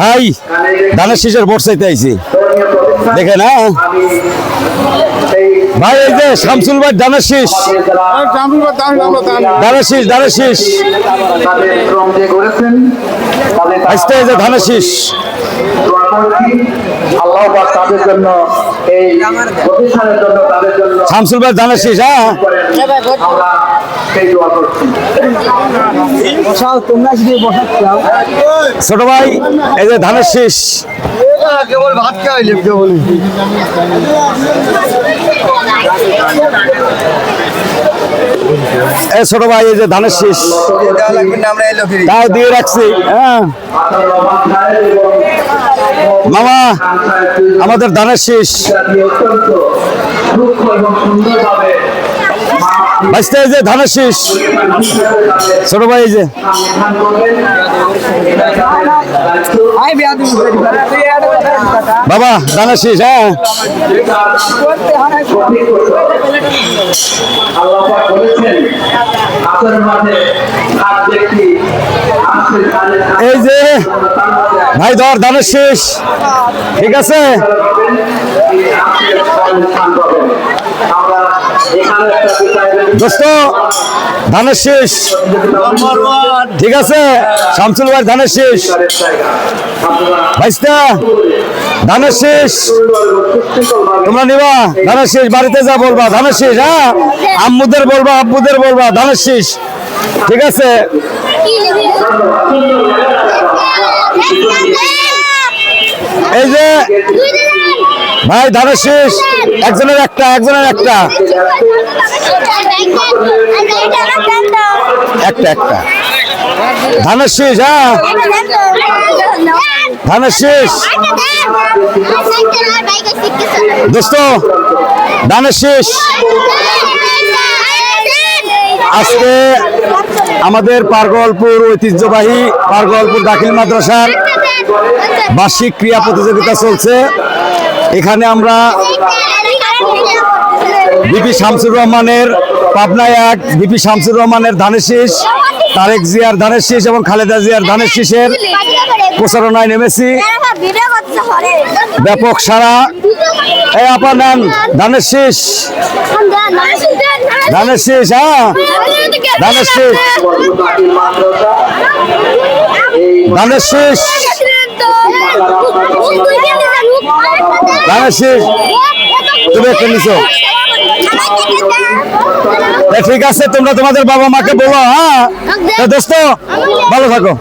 ভাই ধানের শীষের ভোট চাইতে আইছি দেখে না ভাই, এই যে শামসুল ভাই ধানের শীষ, ধানের শীষ, ধানের শীষ, আজকে এই যে ধানের শীষ। শামসুল ভাই ধানের শীষ। হ্যাঁ ছোট ভাই এই যে ধানের শীষ। কেবল ভাত খাইলে কেবল ছোট ভাই এই যে ধানের শীষ তাও দিয়ে রাখছি। হ্যাঁ মামা আমাদের ধানের শীষ। বাঁচতে এই যে ধানের শীষ। ছোট ভাই এই যে বাবা ধানের শীষ। হ্যাঁ এই যে ভাই ধর ধানের শীষ। ঠিক আছে দোস্ত ধানের শীষ। ঠিক আছে শামসুল ভাই ধানের শীষ। ভাইস্তা ধানের শীষ তোমরা নিবা ধানের শীষ। বাড়িতে যা বলবা ধানের শীষ। হ্যাঁ আম্মুদের বলবা আব্বুদের বলবা ধানের শীষ। ঠিক আছে এই যে ভাই ধানের শীষ একজনের একটা, একজনের একটা, একটা একটা ধানের শীষ। হ্যাঁ ধানের শীষ দোস্ত ধানের শীষ। আজকে আমাদের পারগলপুর ঐতিহ্যবাহী পারগলপুর দাখিল মাদ্রাসার বার্ষিক ক্রীড়া প্রতিযোগিতা চলছে। এখানে আমরা বিপি শামসুর রহমানের পাবনা এক, বিপি শামসুর রহমানের ধানের শীষ, তারেক জিয়ার ধানের শীষ এবং খালেদা জিয়ার ধানের শীষের প্রচারণায় নেমেছি। ব্যাপক সারা। এই আপনার নেন ধানের শীষ, ধানের শীষ। হ্যাঁ ধানের শীষ, ধানের শীষ, ধানের শীষ। তুমি একটা নিছো ঠিক আছে তোমরা তোমাদের বাবা মাকে বলো। হ্যাঁ দোস্ত ভালো থাকো।